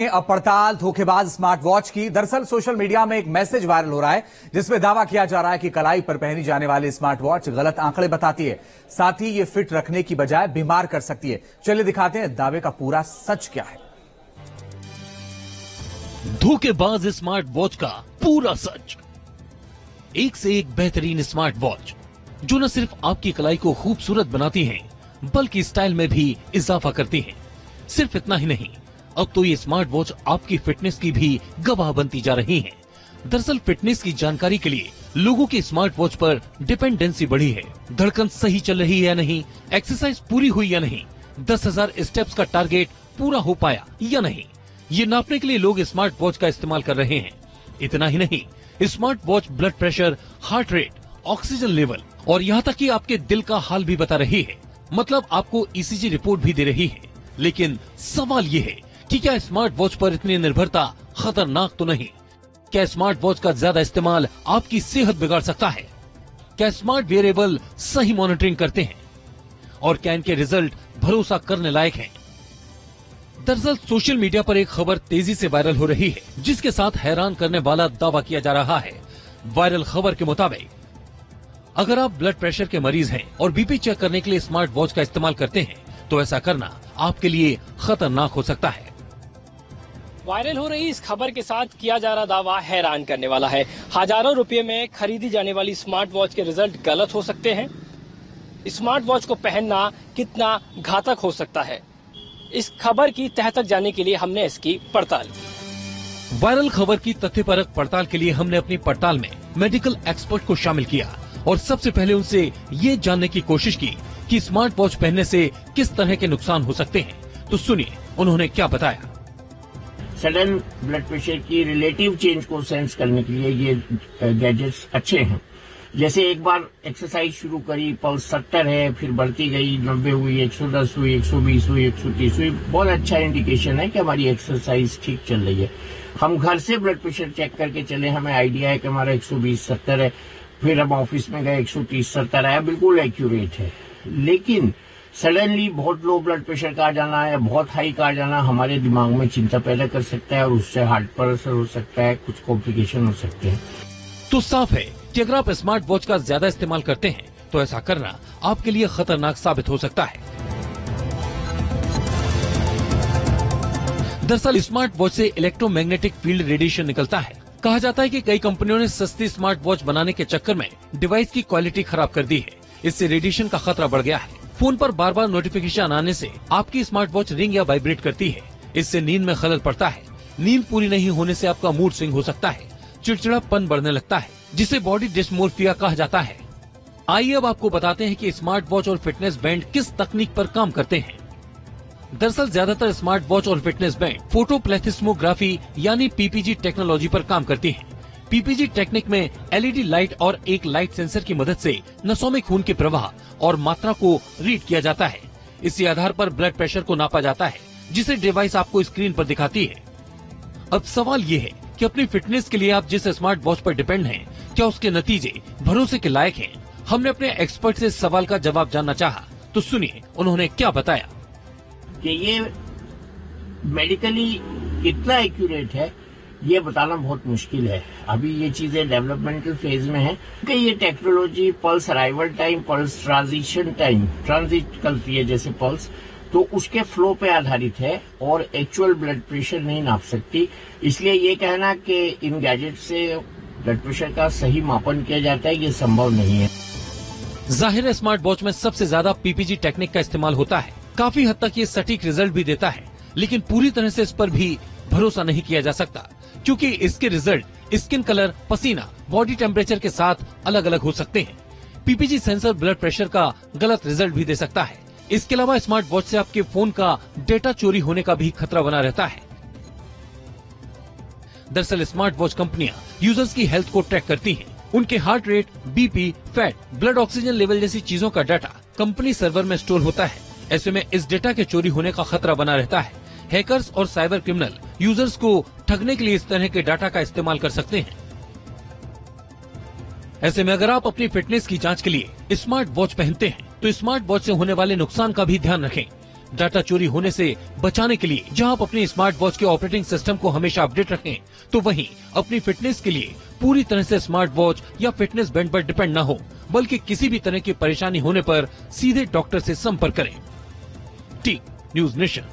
अब पड़ताल धोखेबाज स्मार्ट वॉच की। दरअसल सोशल मीडिया में एक मैसेज वायरल हो रहा है जिसमें दावा किया जा रहा है कि कलाई पर पहनी जाने वाली स्मार्ट वॉच गलत आंकड़े बताती है, साथ ही ये फिट रखने की बजाय बीमार कर सकती है। चलिए दिखाते हैं दावे का पूरा सच क्या है। धोखेबाज स्मार्ट वॉच का पूरा सच। एक से एक बेहतरीन स्मार्ट वॉच जो न सिर्फ आपकी कलाई को खूबसूरत बनाती हैं, बल्कि स्टाइल में भी इजाफा करती हैं। सिर्फ इतना ही नहीं, अब तो ये स्मार्ट वॉच आपकी फिटनेस की भी गवाह बनती जा रही है। दरअसल फिटनेस की जानकारी के लिए लोगों की स्मार्ट वॉच पर डिपेंडेंसी बढ़ी है। धड़कन सही चल रही है या नहीं, एक्सरसाइज पूरी हुई या नहीं, 10,000 स्टेप्स का टारगेट पूरा हो पाया या नहीं, ये नापने के लिए लोग स्मार्ट वॉच का इस्तेमाल कर रहे हैं। इतना ही नहीं, smart watch blood pressure, heart rate, oxygen level और यहाँ तक कि आपके दिल का हाल भी बता रही है। मतलब आपको ईसीजी रिपोर्ट भी दे रही है। लेकिन सवाल ये है कि क्या स्मार्ट वॉच पर इतनी निर्भरता खतरनाक तो नहीं? क्या स्मार्ट वॉच का ज्यादा इस्तेमाल आपकी सेहत बिगाड़ सकता है? क्या स्मार्ट वेयरेबल सही मॉनिटरिंग करते हैं? और क्या इनके रिजल्ट भरोसा करने लायक हैं? दरअसल सोशल मीडिया पर एक खबर तेजी से वायरल हो रही है जिसके साथ हैरान करने वाला दावा किया जा रहा है। वायरल खबर के मुताबिक अगर आप ब्लड प्रेशर के मरीज हैं और बीपी चेक करने के लिए स्मार्ट वॉच का इस्तेमाल करते हैं तो ऐसा करना आपके लिए खतरनाक हो सकता है। वायरल हो रही इस खबर के साथ किया जा रहा दावा हैरान करने वाला है। हजारों रुपए में खरीदी जाने वाली स्मार्ट वॉच के रिजल्ट गलत हो सकते हैं। स्मार्ट वॉच को पहनना कितना घातक हो सकता है, इस खबर की तह तक जाने के लिए हमने इसकी पड़ताल की। वायरल खबर की तथ्यपरक पड़ताल के लिए हमने अपनी पड़ताल में मेडिकल एक्सपर्ट को शामिल किया और सबसे पहले उनसे ये जानने की कोशिश की कि स्मार्ट वॉच पहनने से किस तरह के नुकसान हो सकते हैं। तो सुनिए उन्होंने क्या बताया। सडन ब्लड प्रेशर की रिलेटिव चेंज को सेंस करने के लिए ये गैजेट्स अच्छे हैं। जैसे एक बार एक्सरसाइज शुरू करी, पल्स 70 है, फिर बढ़ती गई, 90 हुई, 110 हुई, 120 हुई, 130 हुई, बहुत अच्छा इंडिकेशन है कि हमारी एक्सरसाइज ठीक चल रही है। हम घर से ब्लड प्रेशर चेक करके चले, हमें आइडिया है कि हमारा 120/70 है, फिर हम ऑफिस में गए 130/70 आया, बिल्कुल एक्यूरेट है। लेकिन सडनली बहुत लो ब्लड प्रेशर का आ जाना या बहुत हाई का आ जाना हमारे दिमाग में चिंता पैदा कर सकता है और उससे हार्ट पर असर हो सकता है, कुछ कॉम्प्लिकेशन हो सकते हैं। तो साफ है कि अगर आप स्मार्ट वॉच का ज्यादा इस्तेमाल करते हैं तो ऐसा करना आपके लिए खतरनाक साबित हो सकता है। दरअसल स्मार्ट वॉच से इलेक्ट्रोमैग्नेटिक फील्ड रेडिएशन निकलता है। कहा जाता है कि कई कंपनियों ने सस्ती स्मार्ट वॉच बनाने के चक्कर में डिवाइस की क्वालिटी खराब कर दी है। इससे रेडिएशन का खतरा बढ़ गया है। फोन पर बार बार नोटिफिकेशन आने से आपकी स्मार्ट वॉच रिंग या वाइब्रेट करती है। इससे नींद में खलल पड़ता है। नींद पूरी नहीं होने से आपका मूड स्विंग हो सकता है, चिड़चिड़ापन बढ़ने लगता है, जिसे बॉडी डिस्मोर्फिया कहा जाता है। आइए अब आपको बताते हैं कि स्मार्ट वॉच और फिटनेस बैंड किस तकनीक पर काम करते हैं। दरअसल ज्यादातर स्मार्ट वॉच और फिटनेस बैंड फोटोप्लेथिस्मोग्राफी यानी पीपीजी टेक्नोलॉजी पर काम करती है। पीपीजी टेक्निक में एलईडी लाइट और एक लाइट सेंसर की मदद से नसों में खून के प्रवाह और मात्रा को रीड किया जाता है। इसी आधार पर ब्लड प्रेशर को नापा जाता है, जिसे डिवाइस आपको स्क्रीन पर दिखाती है। अब सवाल ये है कि अपनी फिटनेस के लिए आप जिस स्मार्ट वॉच पर डिपेंड हैं, क्या उसके नतीजे भरोसे के लायक हैं? हमने अपने एक्सपर्ट से इस सवाल का जवाब जानना चाहा, तो सुनिए उन्होंने क्या बताया। कि ये मेडिकली कितना एक्यूरेट है ये बताना बहुत मुश्किल है। अभी ये चीजें डेवलपमेंटल फेज में है कि ये technology pulse arrival time, pulse transition time, transit करती है जैसे पल्स, तो उसके फ्लो पे आधारित है और एक्चुअल ब्लड प्रेशर नहीं नाप सकती। इसलिए ये कहना कि इन गैजेट से ब्लड प्रेशर का सही मापन किया जाता है ये संभव नहीं है। जाहिर है स्मार्ट वॉच में सबसे ज्यादा पीपीजी टेक्निक का इस्तेमाल होता है। काफी हद तक ये सटीक रिजल्ट भी देता है, लेकिन पूरी तरह से इस पर भी भरोसा नहीं किया जा सकता, क्योंकि इसके रिजल्ट स्किन कलर, पसीना, बॉडी टेम्परेचर के साथ अलग अलग हो सकते हैं। पीपीजी सेंसर ब्लड प्रेशर का गलत रिजल्ट भी दे सकता है। इसके अलावा स्मार्ट वॉच से आपके फोन का डेटा चोरी होने का भी खतरा बना रहता है। दरअसल स्मार्ट वॉच कंपनियां यूजर्स की हेल्थ को ट्रैक करती हैं। उनके heart rate, BP, fat, blood oxygen level जैसी चीजों का डाटा कंपनी सर्वर में स्टोर होता है। ऐसे में इस डेटा के चोरी होने का खतरा बना रहता है। हैकर्स और साइबर क्रिमिनल यूजर्स को ठगने के लिए इस तरह के डाटा का इस्तेमाल कर सकते हैं। ऐसे में अगर आप अपनी फिटनेस की जांच के लिए स्मार्ट वॉच पहनते हैं तो स्मार्ट वॉच से होने वाले नुकसान का भी ध्यान रखें। डाटा चोरी होने से बचाने के लिए जहां आप अपने स्मार्ट वॉच के ऑपरेटिंग सिस्टम को हमेशा अपडेट रखें, तो वहीं अपनी फिटनेस के लिए पूरी तरह से स्मार्ट वॉच या फिटनेस बैंड पर डिपेंड न हो, बल्कि किसी भी तरह की परेशानी होने पर सीधे डॉक्टर से संपर्क करें। T news nation.